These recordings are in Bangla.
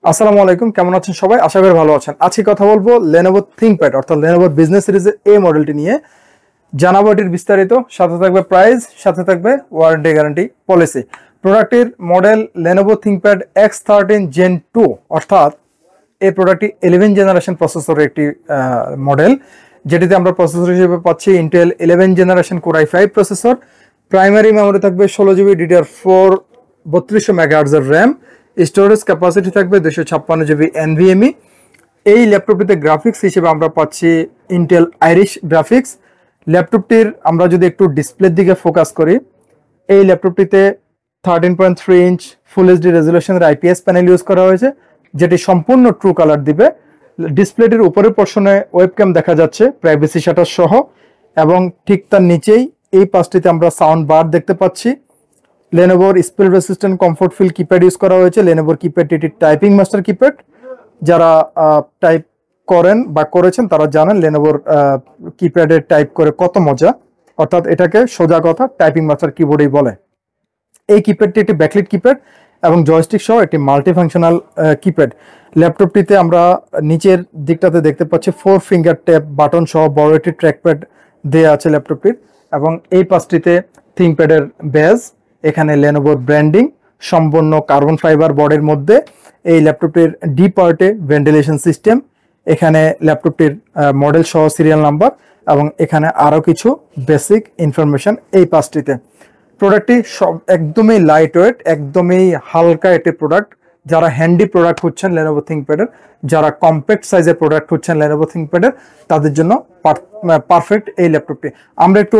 আসসালামু আলাইকুম, কেমন আছেন সবাই? আশা করি ভালো আছেন। আজকে কথা বলবো Lenovo ThinkPad অর্থাৎ Lenovo বিজনেস সিরিজের এই মডেলটি নিয়ে। জানাবো এটির বিস্তারিত, সাথে থাকবে প্রাইস, সাথে থাকবে ওয়ারেন্টি গ্যারান্টি পলিসি। প্রোডাক্টটির model Lenovo ThinkPad X13 Gen 2 অর্থাৎ এই প্রোডাক্টটি 11 জেনারেশন প্রসেসরের একটি মডেল, যেটিতে আমরা প্রসেসর হিসেবে পাচ্ছি Intel 11 generation Core i5 processor. Primary memory থাকবে 16GB DDR4 3200 MHz RAM. Storage capacity থাকবে 256GB NVMe। এই ল্যাপটপটিতে গ্রাফিক্স হিসেবে আমরা পাচ্ছি ইন্টেল আইরিশ গ্রাফিক্স। ল্যাপটপটির আমরা যদি একটু ডিসপ্লের দিকে ফোকাস করি, এই ল্যাপটপটিতে 13.3 ইঞ্চ ফুল এইচডি রেজুলেশনের IPS প্যানেল ইউজ করা হয়েছে, যেটি সম্পূর্ণ ট্রু কালার দিবে। ডিসপ্লেটির উপরের পোর্শনে ওয়েবক্যাম দেখা যাচ্ছে প্রাইভেসি শাটার সহ, এবং ঠিক তার নিচেই এই পাশটিতে আমরা সাউন্ড বার দেখতে পাচ্ছি। লেনোভোর spill resistant comfort feel keypad use করা হয়েছে। লেনোভোর কিপ্যাডটি এটি টাইপিং মাস্টার কিপ্যাড। যারা টাইপ করেন বা করেছেন তারা জানেন লেনোভোর কিপ্যাডে টাইপ করে কত মজা, অর্থাৎ এটাকে সোজা কথা টাইপিং মাস্টার কিবোর্ডই বলে। এই কিপ্যাডটি একটি ব্যাকলিট কিপ্যাড এবং জয়স্টিক সহ একটি মাল্টিফাংশনাল কিপ্যাড। ল্যাপটপটিতে আমরা নিচের দিকটাতে দেখতে পাচ্ছি 4 ফিঙ্গার ট্যাপ বাটন সহ বড় একটি ট্র্যাকপ্যাড দেওয়া আছে ল্যাপটপটির, এবং এই পাশটিতে থিঙ্কপ্যাডের ব্যাজ, এখানে লেনোভোর ব্র্যান্ডিং, সম্পূর্ণ কার্বন ফাইবার বডির মধ্যে। এই ল্যাপটপটির ডি পার্টে ভেন্টিলেশন সিস্টেম, এখানে ল্যাপটপটির মডেল সহ সিরিয়াল নাম্বার, এবং এখানে আরও কিছু বেসিক ইনফরমেশন এই পাশটিতে। প্রোডাক্টটি সব একদমই লাইট ওয়েট, একদমই হালকা একটি প্রোডাক্ট। যারা হ্যান্ডি প্রোডাক্ট খুঁজছেন Lenovo ThinkPad-এর, যারা কম্প্যাক্ট সাইজের প্রোডাক্ট খুঁজছেন Lenovo ThinkPad-এর, তাদের জন্য পারফেক্ট এই ল্যাপটপটি। আমরা একটু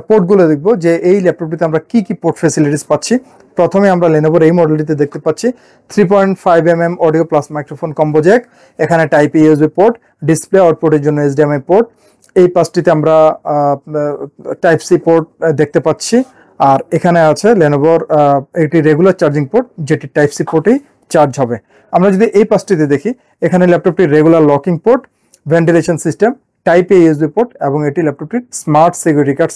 পোর্টগুলো দেখবো যে এই ল্যাপটপটিতে আমরা কি কি পোর্ট ফ্যাসিলিটিস পাচ্ছি। প্রথমে আমরা Lenovoর এই মডেলটিতে দেখতে পাচ্ছি 3.5mm audio plus microphone combo Jack, এখানে type A USB port, display আউটপুটের জন্য HDMI পোর্ট। এই পাশটিতে আমরা টাইপ সি পোর্ট দেখতে পাচ্ছি, আর এখানে আছে লেনোভোর একটি রেগুলার চার্জিং পোর্ট, যেটি টাইপ সি পোর্টেই চার্জ হবে। আমরা যদি এই পাশটিতে দেখি, এখানে ল্যাপটপটির regular locking port, ventilation system, type A USB port, এবং এটি ল্যাপটপটির স্মার্ট সিকিউরিটি কার্ড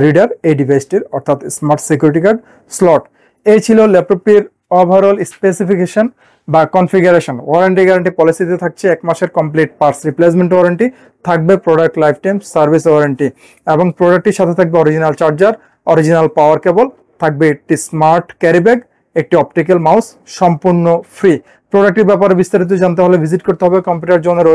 রিডার এই ডিভাইসটির, অর্থাৎ স্মার্ট সিকিউরিটি কার্ড স্লট। এই ছিল ল্যাপটপটির ওভারঅল স্পেসিফিকেশন বা কনফিগারেশন। ওয়ারেন্টি গ্যারান্টি পলিসিতে থাকছে 1 মাসের কমপ্লিট পার্টস রিপ্লেসমেন্ট ওয়ারেন্টি, থাকবে product life time service warranty, এবং প্রোডাক্টটির সাথে থাকবে অরিজিনাল চার্জার, অরিজিনাল পাওয়ার কেবল, থাকবে একটি স্মার্ট ক্যারি ব্যাগ, একটি অপটিক্যাল মাউস, সম্পূর্ণ ফ্রি। প্রোডাক্টের ব্যাপারে বিস্তারিত জানতে হলে ভিজিট করতে হবে কম্পিউটার জোনের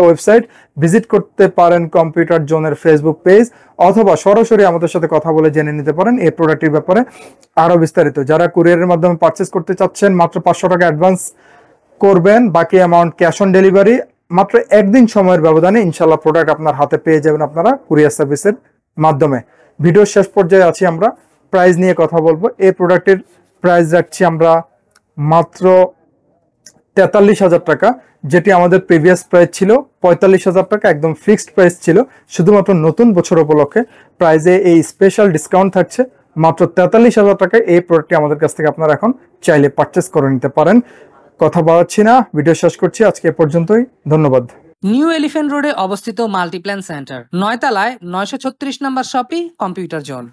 ওয়েবসাইট, ভিজিট করতে পারেন কম্পিউটার জোনের ফেসবুক পেজ, অথবা সরাসরি আমাদের সাথে কথা বলে জেনে নিতে পারেন এই প্রোডাক্টের ব্যাপারে আরো বিস্তারিত। যারা কুরিয়ারের মাধ্যমে পারচেস করতে চাচ্ছেন, মাত্র 500 টাকা অ্যাডভান্স করবেন, বাকি অ্যামাউন্ট ক্যাশ অন ডেলিভারি। মাত্র একদিন সময়ের ব্যবধানে ইনশাল্লাহ প্রোডাক্ট আপনার হাতে পেয়ে যাবেন আপনারা কুরিয়ার সার্ভিসের মাধ্যমে। ভিডিওর শেষ পর্যায়ে আছি আমরা, প্রাইস নিয়ে কথা বলবো। এই প্রোডাক্টের প্রাইস রাখছি আমরা মাত্র 43,000 টাকা, যেটি আমাদের প্রিভিয়াস প্রাইস ছিল 45,000 টাকা, একদম ফিক্সড প্রাইস ছিল। শুধুমাত্র নতুন বছর উপলক্ষে প্রাইসে এই স্পেশাল ডিসকাউন্ট থাকছে মাত্র 43,000 টাকায়। এই প্রোডাক্টটি আমাদের কাছ থেকে আপনারা এখন চাইলে পারচেস করে নিতে পারেন। কথা বাড়াচ্ছি না, ভিডিও শেষ করছি আজকে এ পর্যন্তই। ধন্যবাদ। নিউ এলিফ্যান্ট রোডে অবস্থিত মাল্টিপ্ল্যান সেন্টার, 9 তলায় 936 নম্বর শপি কম্পিউটার জোন।